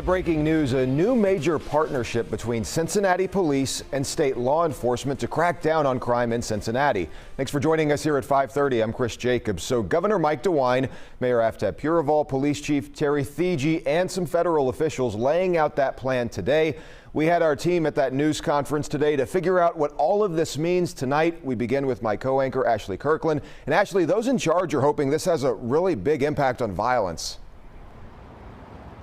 Breaking news, a new major partnership between Cincinnati police and state law enforcement to crack down on crime in Cincinnati. Thanks for joining us here at 5:30. I'm Chris Jacobs. So Governor Mike DeWine, Mayor Aftab Purival, Police Chief Terry Thigi, and some federal officials laying out that plan today. We had our team at that news conference today to figure out what all of this means. Tonight, we begin with my co-anchor Ashley Kirkland. And Ashley, those in charge are hoping this has a really big impact on violence.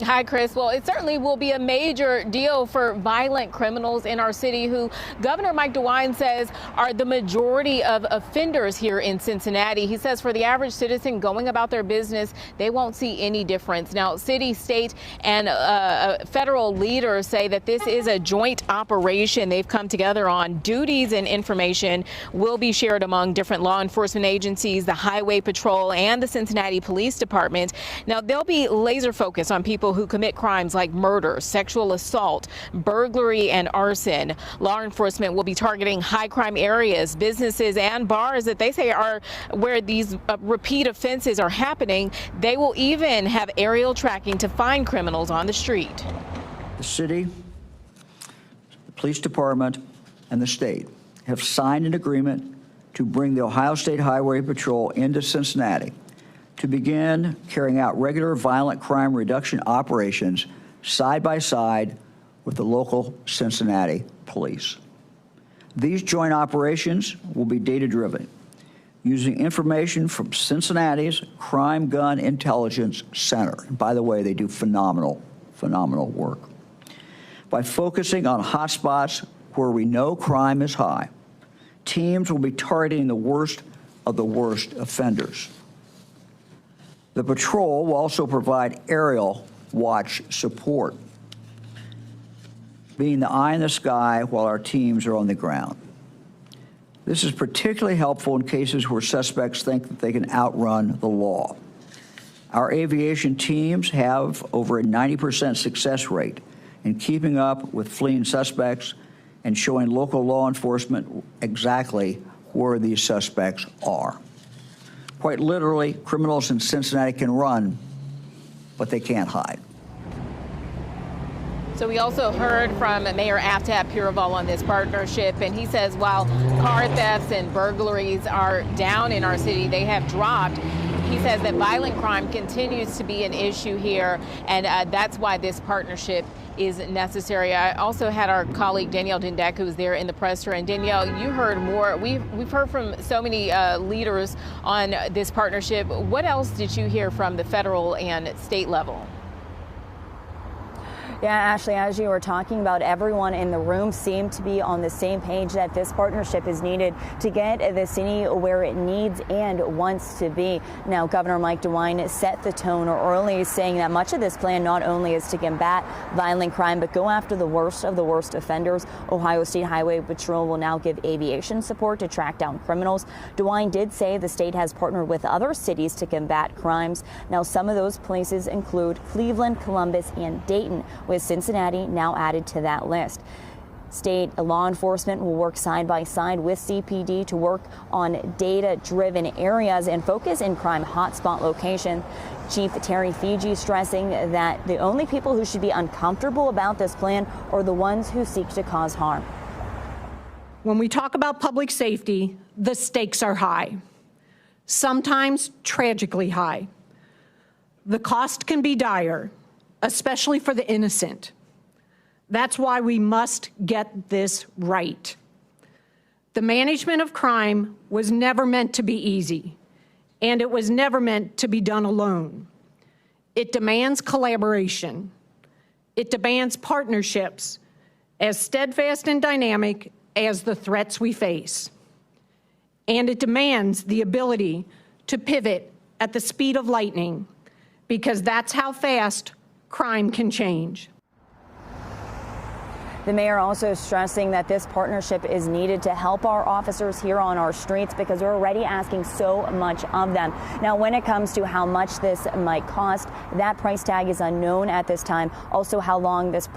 Hi, Chris. Well, it certainly will be a major deal for violent criminals in our city who Governor Mike DeWine says are the majority of offenders here in Cincinnati. He says for the average citizen going about their business, they won't see any difference. Now, city, state, and federal leaders say that this is a joint operation they've come together on. Duties and information will be shared among different law enforcement agencies, the Highway Patrol, and the Cincinnati Police Department. Now, they'll be laser focused on people who commit crimes like murder, sexual assault, burglary, and arson. Law enforcement will be targeting high crime areas, businesses, and bars that they say are where these repeat offenses are happening. They will even have aerial tracking to find criminals on the street. The city, the police department, and the state have signed an agreement to bring the Ohio State Highway Patrol into Cincinnati to begin carrying out regular violent crime reduction operations side by side with the local Cincinnati police. These joint operations will be data-driven, using information from Cincinnati's Crime Gun Intelligence Center. And by the way, they do phenomenal work. By focusing on hotspots where we know crime is high, teams will be targeting the worst of the worst offenders. The patrol will also provide aerial watch support, being the eye in the sky while our teams are on the ground. This is particularly helpful in cases where suspects think that they can outrun the law. Our aviation teams have over a 90% success rate in keeping up with fleeing suspects and showing local law enforcement exactly where these suspects are. Quite literally, criminals in Cincinnati can run, but they can't hide. So we also heard from Mayor Aftab Purival on this partnership, and he says while car thefts and burglaries are down in our city, they have dropped. He says that violent crime continues to be an issue here, and that's why this partnership is necessary. I also had our colleague Danielle Dindek, who was there in the presser. And Danielle, you heard more. We've heard from so many leaders on this partnership. What else did you hear from the federal and state level? Yeah, Ashley, as you were talking about, everyone in the room seemed to be on the same page that this partnership is needed to get the city where it needs and wants to be. Now, Governor Mike DeWine set the tone early, saying that much of this plan not only is to combat violent crime, but go after the worst of the worst offenders. Ohio State Highway Patrol will now give aviation support to track down criminals. DeWine did say the state has partnered with other cities to combat crimes. Now, some of those places include Cleveland, Columbus, and Dayton, with Cincinnati now added to that list. State law enforcement will work side by side with CPD to work on data-driven areas and focus in crime hotspot locations. Chief Terry Thigi stressing that the only people who should be uncomfortable about this plan are the ones who seek to cause harm. When we talk about public safety, the stakes are high, sometimes tragically high. The cost can be dire, especially for the innocent. That's why we must get this right. The management of crime was never meant to be easy, and it was never meant to be done alone. It demands collaboration. It demands partnerships as steadfast and dynamic as the threats we face. And it demands the ability to pivot at the speed of lightning, because that's how fast crime can change. The mayor also stressing that this partnership is needed to help our officers here on our streets because we're already asking so much of them. Now, when it comes to how much this might cost, that price tag is unknown at this time. Also, how long this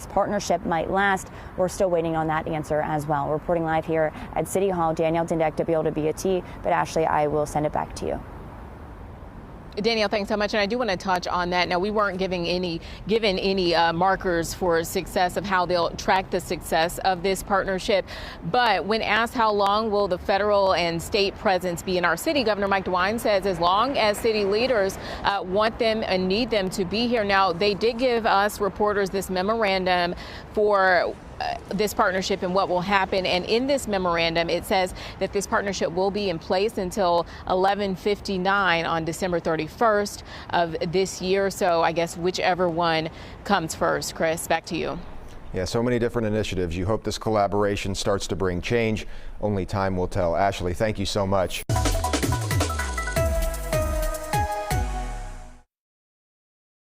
partnership might last, we're still waiting on that answer as well. Reporting live here at City Hall, Danielle Dindek, WLWT. But Ashley, I will send it back to you. Danielle, thanks so much. And I do want to touch on that. Now, we weren't given any markers for success of how they'll track the success of this partnership. But when asked how long will the federal and state presence be in our city, Governor Mike DeWine says as long as city leaders want them and need them to be here. Now, they did give us reporters this memorandum for this partnership and what will happen. And in this memorandum, it says that this partnership will be in place until 11:59 on December 31st of this year. So I guess whichever one comes first. Chris, back to you. Yeah, so many different initiatives. You hope this collaboration starts to bring change. Only time will tell. Ashley, thank you so much.